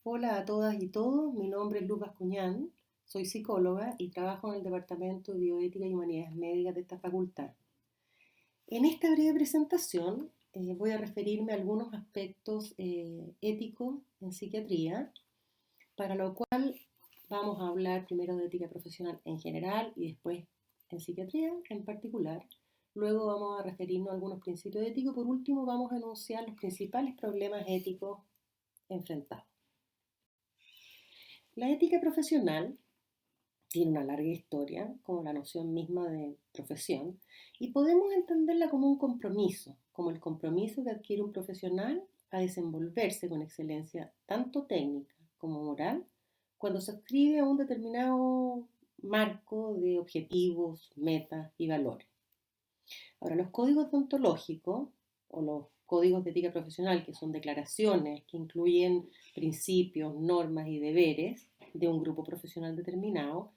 Hola a todas y todos, mi nombre es Luz Bascuñán, soy psicóloga y trabajo en el Departamento de Bioética y Humanidades Médicas de esta facultad. En esta breve presentación voy a referirme a algunos aspectos éticos en psiquiatría, para lo cual vamos a hablar primero de ética profesional en general y después en psiquiatría en particular. Luego vamos a referirnos a algunos principios éticos y por último vamos a enunciar los principales problemas éticos enfrentados. La ética profesional tiene una larga historia, como la noción misma de profesión, y podemos entenderla como un compromiso, como el compromiso que adquiere un profesional a desenvolverse con excelencia tanto técnica como moral cuando se adscribe a un determinado marco de objetivos, metas y valores. Ahora, los códigos deontológicos o los códigos de ética profesional, que son declaraciones que incluyen principios, normas y deberes de un grupo profesional determinado,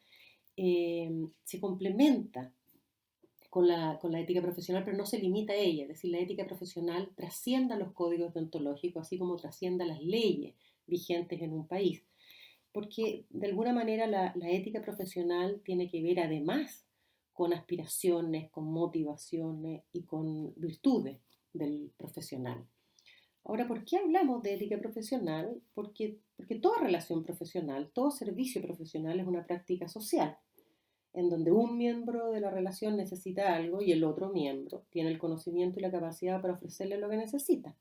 se complementa con la ética profesional, pero no se limita a ella. Es decir, la ética profesional trasciende a los códigos deontológicos, así como trasciende a las leyes vigentes en un país. Porque de alguna manera la ética profesional tiene que ver además con aspiraciones, con motivaciones y con virtudes del profesional. Ahora, ¿por qué hablamos de ética profesional? Porque toda relación profesional, todo servicio profesional es una práctica social en donde un miembro de la relación necesita algo y el otro miembro tiene el conocimiento y la capacidad para ofrecerle lo que necesita.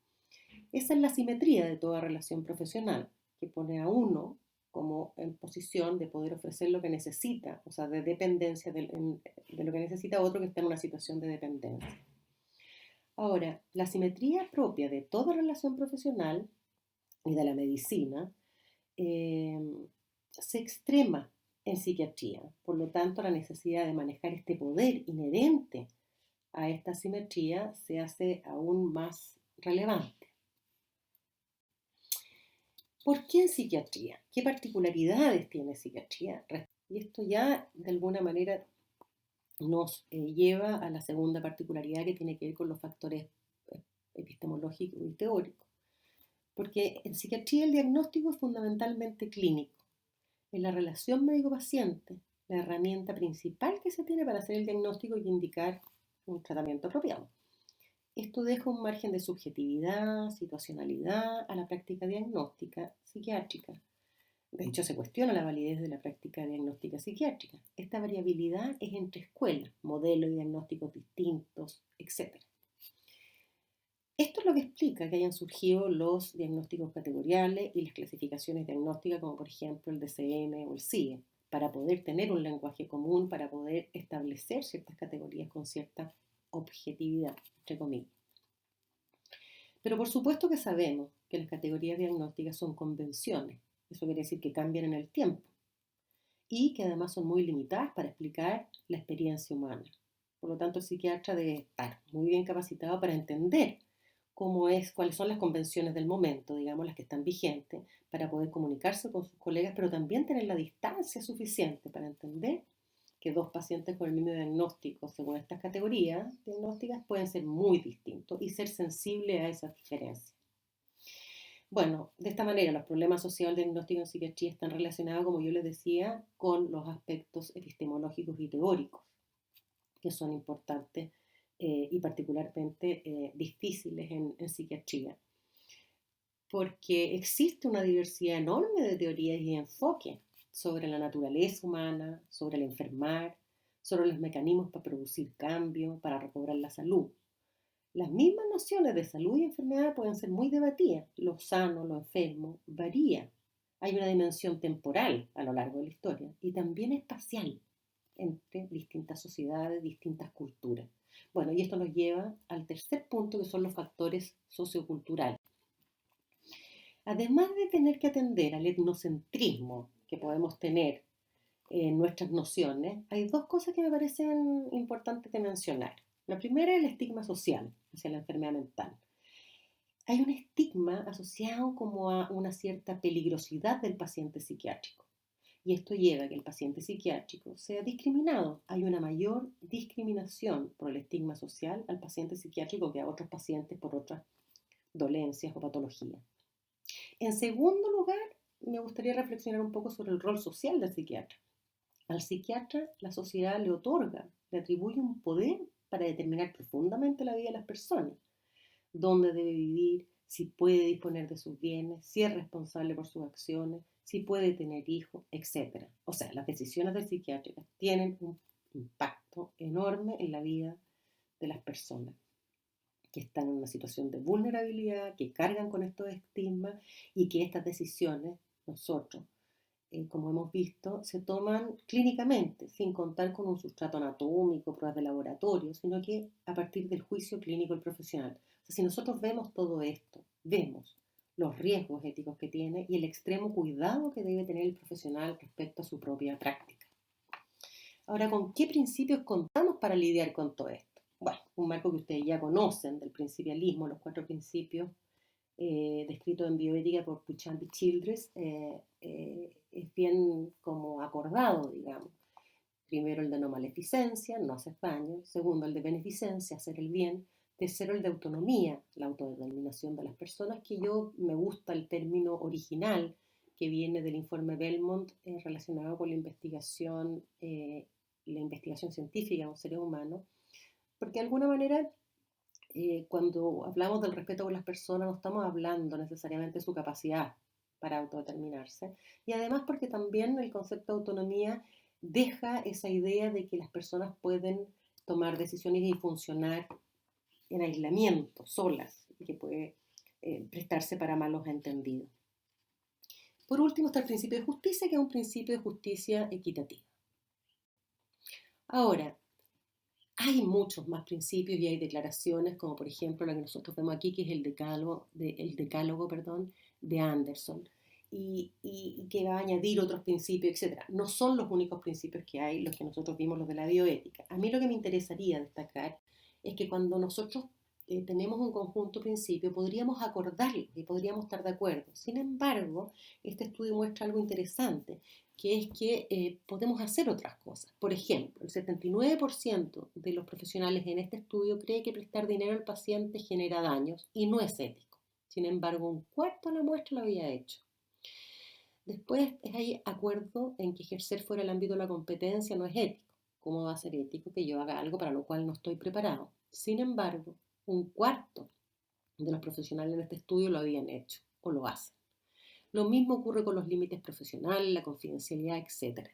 Esa es la simetría de toda relación profesional, que pone a uno como en posición de poder ofrecer lo que necesita, o sea, de dependencia de lo que necesita otro que está en una situación de dependencia. Ahora, la simetría propia de toda relación profesional y de la medicina eh, se extrema en psiquiatría. Por lo tanto, la necesidad de manejar este poder inherente a esta simetría se hace aún más relevante. ¿Por qué en psiquiatría? ¿Qué particularidades tiene psiquiatría? Y esto ya de alguna manera nos lleva a la segunda particularidad que tiene que ver con los factores epistemológicos y teóricos. Porque en psiquiatría el diagnóstico es fundamentalmente clínico. En la relación médico-paciente, la herramienta principal que se tiene para hacer el diagnóstico y indicar un tratamiento apropiado. Esto deja un margen de subjetividad, situacionalidad a la práctica diagnóstica psiquiátrica. De hecho, se cuestiona la validez de la práctica diagnóstica psiquiátrica. Esta variabilidad es entre escuelas, modelos de diagnósticos distintos, etc. Esto es lo que explica que hayan surgido los diagnósticos categoriales y las clasificaciones diagnósticas, como por ejemplo el DCM o el CIE, para poder tener un lenguaje común, para poder establecer ciertas categorías con cierta objetividad, entre comillas. Pero por supuesto que sabemos que las categorías diagnósticas son convenciones, eso quiere decir que cambian en el tiempo y que además son muy limitadas para explicar la experiencia humana. Por lo tanto, el psiquiatra debe estar muy bien capacitado para entender cuáles son las convenciones del momento, digamos, las que están vigentes, para poder comunicarse con sus colegas, pero también tener la distancia suficiente para entender que dos pacientes con el mismo diagnóstico, según estas categorías diagnósticas, pueden ser muy distintos y ser sensible a esas diferencias. Bueno, de esta manera los problemas asociados al diagnóstico en psiquiatría están relacionados, como yo les decía, con los aspectos epistemológicos y teóricos, que son importantes y particularmente difíciles en psiquiatría, porque existe una diversidad enorme de teorías y enfoques sobre la naturaleza humana, sobre el enfermar, sobre los mecanismos para producir cambio, para recobrar la salud. Las mismas nociones de salud y enfermedad pueden ser muy debatidas. Lo sano, lo enfermo, varía. Hay una dimensión temporal a lo largo de la historia y también espacial entre distintas sociedades, distintas culturas. Bueno, y esto nos lleva al tercer punto, que son los factores socioculturales. Además de tener que atender al etnocentrismo que podemos tener en nuestras nociones, hay dos cosas que me parecen importantes de mencionar. La primera es el estigma social hacia la enfermedad mental. Hay un estigma asociado como a una cierta peligrosidad del paciente psiquiátrico. Y esto lleva a que el paciente psiquiátrico sea discriminado. Hay una mayor discriminación por el estigma social al paciente psiquiátrico que a otros pacientes por otras dolencias o patologías. En segundo lugar, me gustaría reflexionar un poco sobre el rol social del psiquiatra. Al psiquiatra la sociedad le otorga, le atribuye un poder para determinar profundamente la vida de las personas, dónde debe vivir, si puede disponer de sus bienes, si es responsable por sus acciones, si puede tener hijos, etc. O sea, las decisiones del psiquiatra tienen un impacto enorme en la vida de las personas que están en una situación de vulnerabilidad, que cargan con estos estigmas y que estas decisiones nosotros, como hemos visto, se toman clínicamente, sin contar con un sustrato anatómico, pruebas de laboratorio, sino que a partir del juicio clínico y profesional. O sea, si nosotros vemos todo esto, vemos los riesgos éticos que tiene y el extremo cuidado que debe tener el profesional respecto a su propia práctica. Ahora, ¿con qué principios contamos para lidiar con todo esto? Bueno, un marco que ustedes ya conocen del principialismo, los 4 principios descritos en bioética por Puchant y Childress, es bien como acordado, digamos. Primero el de no maleficencia, no hacer daño. Segundo el de beneficencia, hacer el bien. Tercero el de autonomía, la autodeterminación de las personas, que yo me gusta el término original que viene del informe Belmont relacionado con la investigación científica en seres humanos, porque de alguna manera cuando hablamos del respeto por las personas no estamos hablando necesariamente de su capacidad para autodeterminarse, y además porque también el concepto de autonomía deja esa idea de que las personas pueden tomar decisiones y funcionar en aislamiento, solas, y que puede prestarse para malos entendidos. Por último está el principio de justicia, que es un principio de justicia equitativa. Ahora, hay muchos más principios y hay declaraciones, como por ejemplo la que nosotros vemos aquí, que es el decálogo de Anderson, y que va a añadir otros principios, etc. No son los únicos principios que hay, los que nosotros vimos, los de la bioética. A mí lo que me interesaría destacar es que cuando nosotros tenemos un conjunto de principios, podríamos acordarlos y podríamos estar de acuerdo. Sin embargo, este estudio muestra algo interesante, que es que podemos hacer otras cosas. Por ejemplo, el 79% de los profesionales en este estudio cree que prestar dinero al paciente genera daños y no es ético. Sin embargo, un cuarto de la muestra lo había hecho. Después hay acuerdo en que ejercer fuera del ámbito de la competencia no es ético. ¿Cómo va a ser ético que yo haga algo para lo cual no estoy preparado? Sin embargo, un cuarto de los profesionales en este estudio lo habían hecho o lo hacen. Lo mismo ocurre con los límites profesionales, la confidencialidad, etc.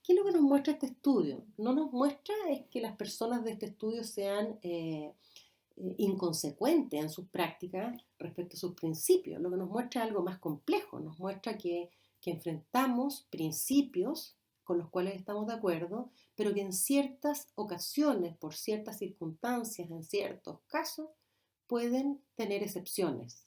¿Qué es lo que nos muestra este estudio? No nos muestra es que las personas de este estudio sean inconsecuentes en sus prácticas respecto a sus principios. Lo que nos muestra es algo más complejo. Nos muestra que enfrentamos principios con los cuales estamos de acuerdo, pero que en ciertas ocasiones, por ciertas circunstancias, en ciertos casos, pueden tener excepciones.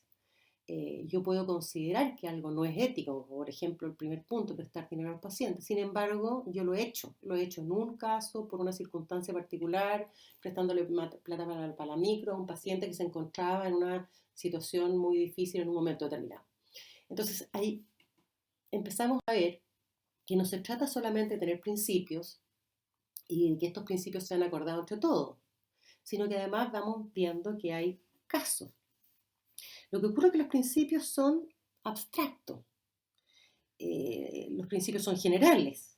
Yo puedo considerar que algo no es ético, por ejemplo, el primer punto, prestar dinero al paciente. Sin embargo, yo lo he hecho en un caso, por una circunstancia particular, prestándole plata para la micro a un paciente que se encontraba en una situación muy difícil en un momento determinado. Entonces, ahí empezamos a ver que no se trata solamente de tener principios y que estos principios sean acordados entre todos, sino que además vamos viendo que hay casos. Lo que ocurre es que los principios son abstractos, los principios son generales,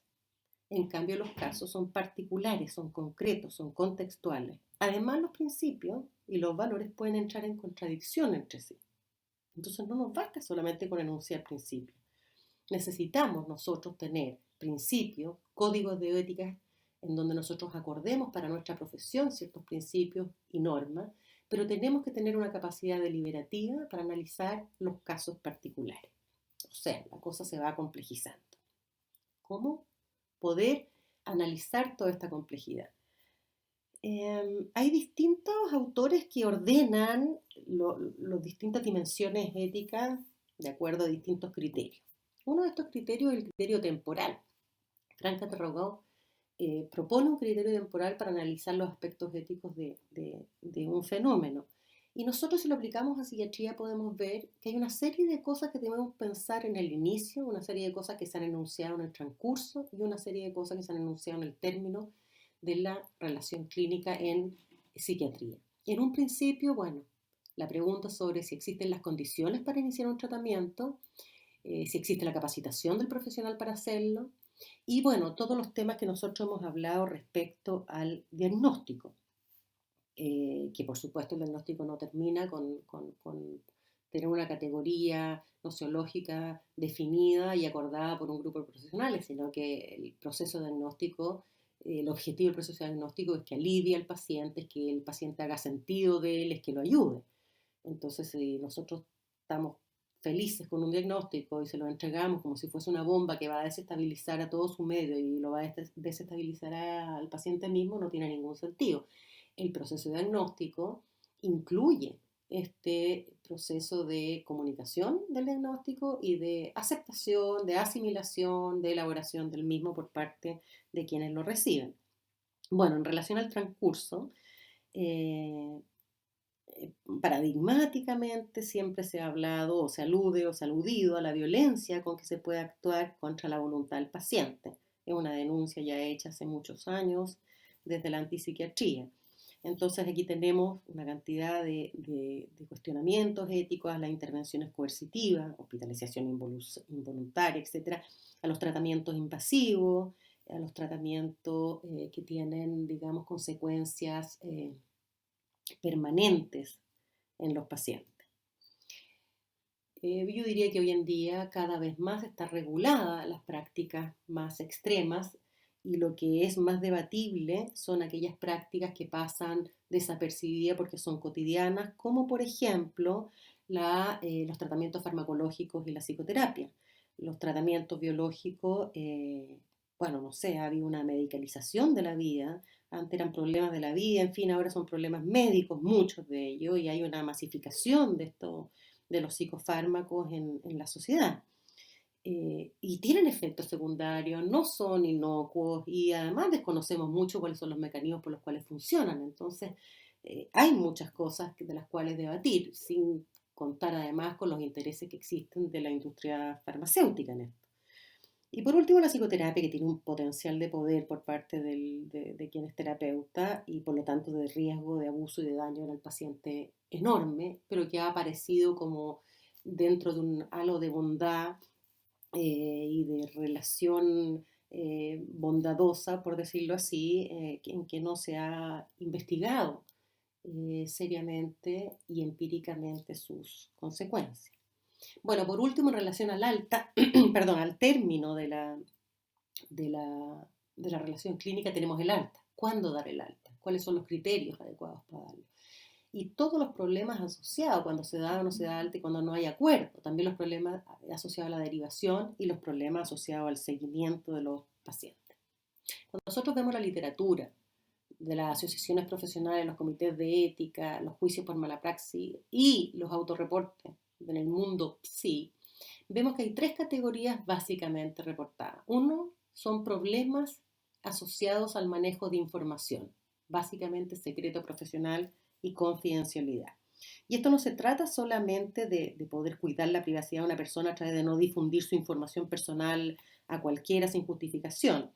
en cambio los casos son particulares, son concretos, son contextuales. Además los principios y los valores pueden entrar en contradicción entre sí. Entonces no nos basta solamente con enunciar principios. Necesitamos nosotros tener principios, códigos de ética en donde nosotros acordemos para nuestra profesión ciertos principios y normas, pero tenemos que tener una capacidad deliberativa para analizar los casos particulares. O sea, la cosa se va complejizando. ¿Cómo poder analizar toda esta complejidad? Hay distintos autores que ordenan las distintas dimensiones éticas de acuerdo a distintos criterios. Uno de estos criterios es el criterio temporal. Frank Tarragó propone un criterio temporal para analizar los aspectos éticos de un fenómeno. Y nosotros si lo aplicamos a psiquiatría podemos ver que hay una serie de cosas que debemos pensar en el inicio, una serie de cosas que se han enunciado en el transcurso y una serie de cosas que se han enunciado en el término de la relación clínica en psiquiatría. Y en un principio, bueno, la pregunta sobre si existen las condiciones para iniciar un tratamiento si existe la capacitación del profesional para hacerlo, y bueno, todos los temas que nosotros hemos hablado respecto al diagnóstico, que por supuesto el diagnóstico no termina con tener una categoría nociológica definida y acordada por un grupo de profesionales, sino que el proceso diagnóstico, el objetivo del proceso diagnóstico es que alivie al paciente, es que el paciente haga sentido de él, es que lo ayude. Entonces, si nosotros estamos felices con un diagnóstico y se lo entregamos como si fuese una bomba que va a desestabilizar a todo su medio y lo va a desestabilizar al paciente mismo, no tiene ningún sentido. El proceso diagnóstico incluye este proceso de comunicación del diagnóstico y de aceptación, de asimilación, de elaboración del mismo por parte de quienes lo reciben. Bueno, en relación al transcurso, eh, paradigmáticamente siempre se ha hablado o se alude o se ha aludido a la violencia con que se puede actuar contra la voluntad del paciente. Es una denuncia ya hecha hace muchos años desde la antipsiquiatría. Entonces aquí tenemos una cantidad de cuestionamientos éticos a las intervenciones coercitivas, hospitalización involuntaria, etcétera, a los tratamientos invasivos, a los tratamientos que tienen, digamos, consecuencias permanentes en los pacientes. Yo diría que hoy en día cada vez más está regulada las prácticas más extremas y lo que es más debatible son aquellas prácticas que pasan desapercibidas porque son cotidianas, como por ejemplo los tratamientos farmacológicos y la psicoterapia. Los tratamientos biológicos, bueno, no sé, ha habido una medicalización de la vida, antes eran problemas de la vida, en fin, ahora son problemas médicos, muchos de ellos, y hay una masificación de los psicofármacos en la sociedad. Y tienen efectos secundarios, no son inocuos y además desconocemos mucho cuáles son los mecanismos por los cuales funcionan. Entonces, hay muchas cosas de las cuales debatir, sin contar además con los intereses que existen de la industria farmacéutica en esto. Y por último, la psicoterapia, que tiene un potencial de poder por parte de quien es terapeuta y por lo tanto de riesgo de abuso y de daño en el paciente enorme, pero que ha aparecido como dentro de un halo de bondad y de relación bondadosa, por decirlo así, en que no se ha investigado seriamente y empíricamente sus consecuencias. Bueno, por último, en relación al alta, perdón, al término de la, de la relación clínica tenemos el alta. ¿Cuándo dar el alta? ¿Cuáles son los criterios adecuados para darlo? Y todos los problemas asociados cuando se da o no se da alta y cuando no hay acuerdo. También los problemas asociados a la derivación y los problemas asociados al seguimiento de los pacientes. Cuando nosotros vemos la literatura de las asociaciones profesionales, los comités de ética, los juicios por mala praxis y los autorreportes en el mundo PSI, vemos que hay tres categorías básicamente reportadas. Uno son problemas asociados al manejo de información, básicamente secreto profesional y confidencialidad. Y esto no se trata solamente de poder cuidar la privacidad de una persona a través de no difundir su información personal a cualquiera sin justificación,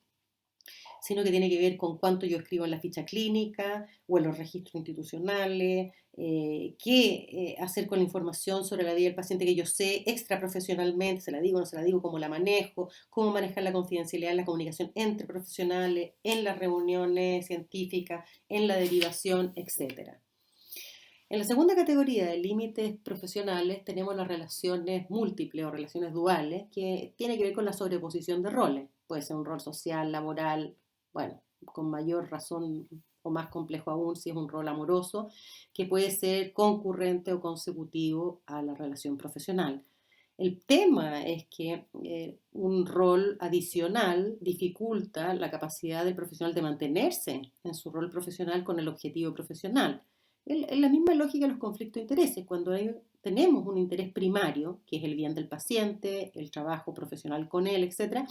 sino que tiene que ver con cuánto yo escribo en la ficha clínica o en los registros institucionales, qué hacer con la información sobre la vida del paciente que yo sé extraprofesionalmente, se la digo, no se la digo, cómo la manejo, cómo manejar la confidencialidad en la comunicación entre profesionales, en las reuniones científicas, en la derivación, etcétera. En la segunda categoría de límites profesionales tenemos las relaciones múltiples o relaciones duales, que tiene que ver con la sobreposición de roles. Puede ser un rol social, laboral, bueno, con mayor razón o más complejo aún si es un rol amoroso, que puede ser concurrente o consecutivo a la relación profesional. El tema es que un rol adicional dificulta la capacidad del profesional de mantenerse en su rol profesional con el objetivo profesional. Es la misma lógica de los conflictos de intereses. Cuando tenemos un interés primario, que es el bien del paciente, el trabajo profesional con él, etc.,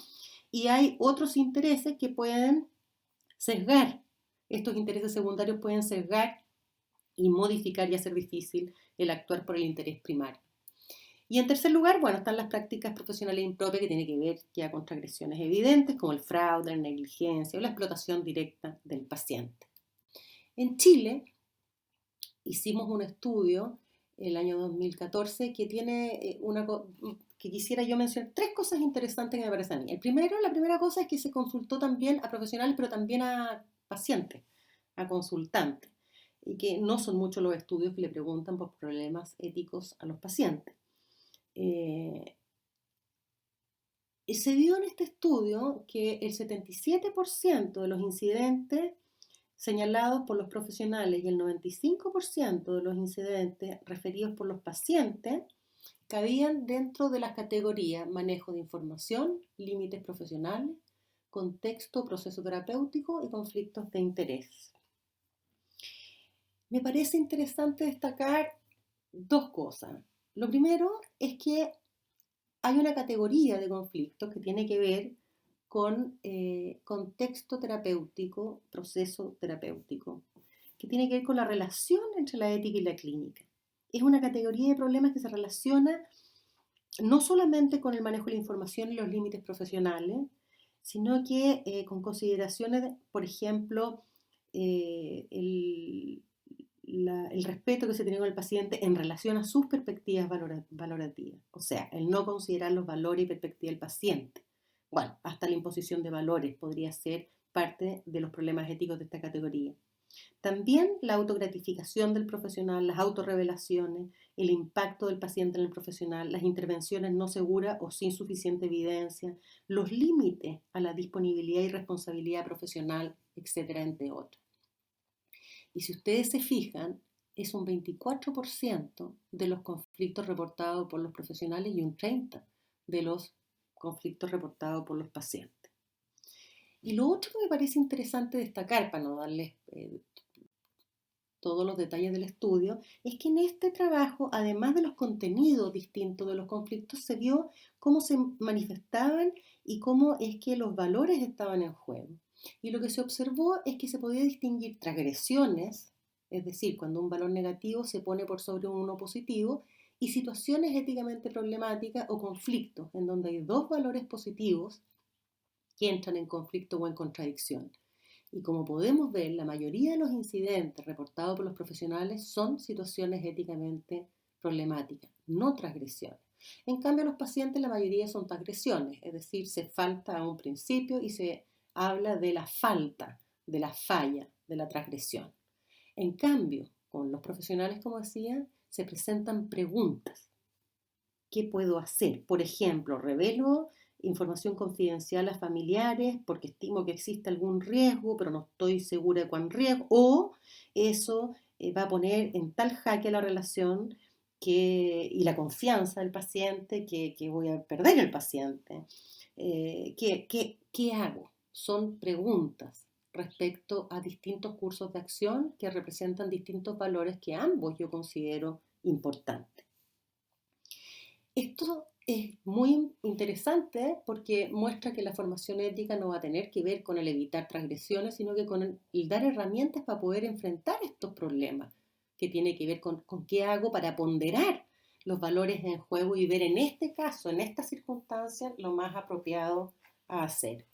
y hay otros intereses que pueden sesgar. Estos intereses secundarios pueden sesgar y modificar y hacer difícil el actuar por el interés primario. Y en tercer lugar, bueno, están las prácticas profesionales impropias que tienen que ver ya con transgresiones evidentes como el fraude, la negligencia o la explotación directa del paciente. En Chile hicimos un estudio el año 2014 que tiene que quisiera yo mencionar, tres cosas interesantes que me parecen a mí. La primera cosa es que se consultó también a profesionales, pero también a pacientes, a consultantes, y que no son muchos los estudios que le preguntan por problemas éticos a los pacientes. Y se vio en este estudio que el 77% de los incidentes señalados por los profesionales y el 95% de los incidentes referidos por los pacientes cabían dentro de las categorías manejo de información, límites profesionales, contexto, proceso terapéutico y conflictos de interés. Me parece interesante destacar dos cosas. Lo primero es que hay una categoría de conflictos que tiene que ver con contexto terapéutico, proceso terapéutico, que tiene que ver con la relación entre la ética y la clínica. Es una categoría de problemas que se relaciona no solamente con el manejo de la información y los límites profesionales, sino que con consideraciones, por ejemplo, el respeto que se tiene con el paciente en relación a sus perspectivas valorativas, o sea, el no considerar los valores y perspectivas del paciente. Bueno, hasta la imposición de valores podría ser parte de los problemas éticos de esta categoría. También la autogratificación del profesional, las autorrevelaciones, el impacto del paciente en el profesional, las intervenciones no seguras o sin suficiente evidencia, los límites a la disponibilidad y responsabilidad profesional, etcétera, entre otros. Y si ustedes se fijan, es un 24% de los conflictos reportados por los profesionales y un 30% de los conflictos reportados por los pacientes. Y lo otro que me parece interesante destacar, para no darles todos los detalles del estudio, es que en este trabajo, además de los contenidos distintos de los conflictos, se vio cómo se manifestaban y cómo es que los valores estaban en juego. Y lo que se observó es que se podía distinguir transgresiones, es decir, cuando un valor negativo se pone por sobre uno positivo, y situaciones éticamente problemáticas o conflictos, en donde hay dos valores positivos que entran en conflicto o en contradicción. Y como podemos ver, la mayoría de los incidentes reportados por los profesionales son situaciones éticamente problemáticas, no transgresiones. En cambio, los pacientes, la mayoría son transgresiones, es decir, se falta a un principio y se habla de la falta, de la falla, de la transgresión. En cambio, con los profesionales, como decía, se presentan preguntas. ¿Qué puedo hacer? Por ejemplo, revelo información confidencial a familiares porque estimo que existe algún riesgo, pero no estoy segura de cuán riesgo, o eso va a poner en tal jaque la relación y la confianza del paciente que voy a perder el paciente. ¿Qué hago? Son preguntas respecto a distintos cursos de acción que representan distintos valores que ambos yo considero importantes. Esto es muy interesante porque muestra que la formación ética no va a tener que ver con el evitar transgresiones, sino que con el dar herramientas para poder enfrentar estos problemas, que tiene que ver con qué hago para ponderar los valores en juego y ver en este caso, en estas circunstancias, lo más apropiado a hacer.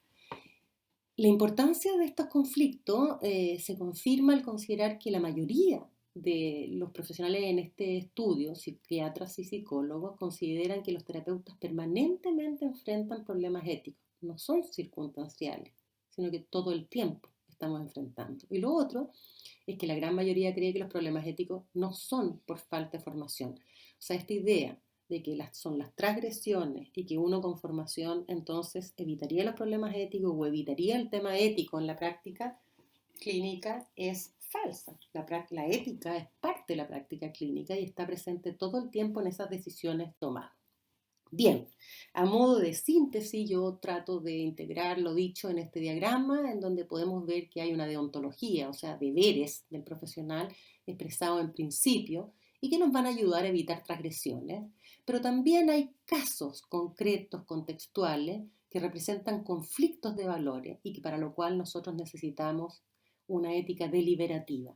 La importancia de estos conflictos se confirma al considerar que la mayoría de los profesionales en este estudio, psiquiatras y psicólogos, consideran que los terapeutas permanentemente enfrentan problemas éticos. No son circunstanciales, sino que todo el tiempo estamos enfrentando. Y lo otro es que la gran mayoría cree que los problemas éticos no son por falta de formación. O sea, esta idea de que son las transgresiones y que uno con formación entonces evitaría los problemas éticos o evitaría el tema ético en la práctica clínica es falsa. La ética es parte de la práctica clínica y está presente todo el tiempo en esas decisiones tomadas. Bien, a modo de síntesis yo trato de integrar lo dicho en este diagrama en donde podemos ver que hay una deontología, o sea, deberes del profesional expresado en principio y que nos van a ayudar a evitar transgresiones, pero también hay casos concretos, contextuales, que representan conflictos de valores y que para lo cual nosotros necesitamos una ética deliberativa.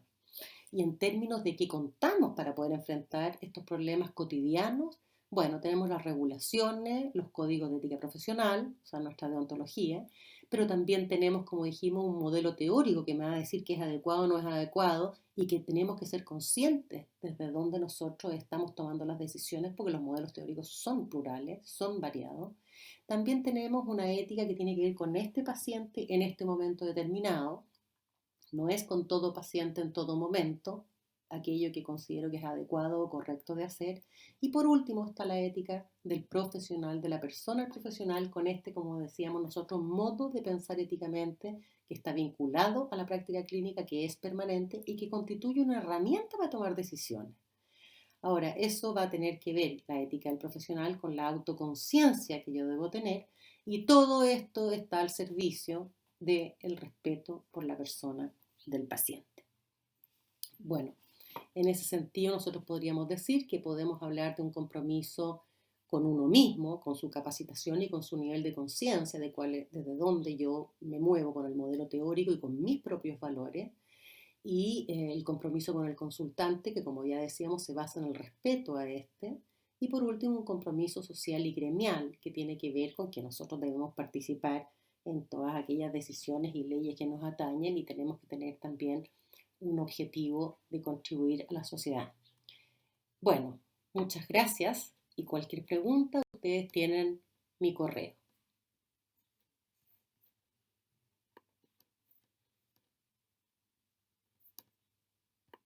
Y en términos de qué contamos para poder enfrentar estos problemas cotidianos, Bueno, tenemos las regulaciones, los códigos de ética profesional, o sea, nuestra deontología, pero también tenemos, como dijimos, un modelo teórico que me va a decir qué es adecuado o no es adecuado y que tenemos que ser conscientes desde dónde nosotros estamos tomando las decisiones porque los modelos teóricos son plurales, son variados. También tenemos una ética que tiene que ver con este paciente en este momento determinado. No es con todo paciente en todo momento, aquello que considero que es adecuado o correcto de hacer. Y por último está la ética del profesional, de la persona profesional, con este, como decíamos nosotros, modo de pensar éticamente que está vinculado a la práctica clínica, que es permanente y que constituye una herramienta para tomar decisiones. Ahora, eso va a tener que ver la ética del profesional con la autoconciencia que yo debo tener y todo esto está al servicio del respeto por la persona del paciente. Bueno, en ese sentido nosotros podríamos decir que podemos hablar de un compromiso con uno mismo, con su capacitación y con su nivel de conciencia de desde dónde yo me muevo con el modelo teórico y con mis propios valores, y el compromiso con el consultante, que como ya decíamos se basa en el respeto a este, y por último un compromiso social y gremial que tiene que ver con que nosotros debemos participar en todas aquellas decisiones y leyes que nos atañen y tenemos que tener también un objetivo de contribuir a la sociedad. Bueno, muchas gracias y cualquier pregunta ustedes tienen mi correo.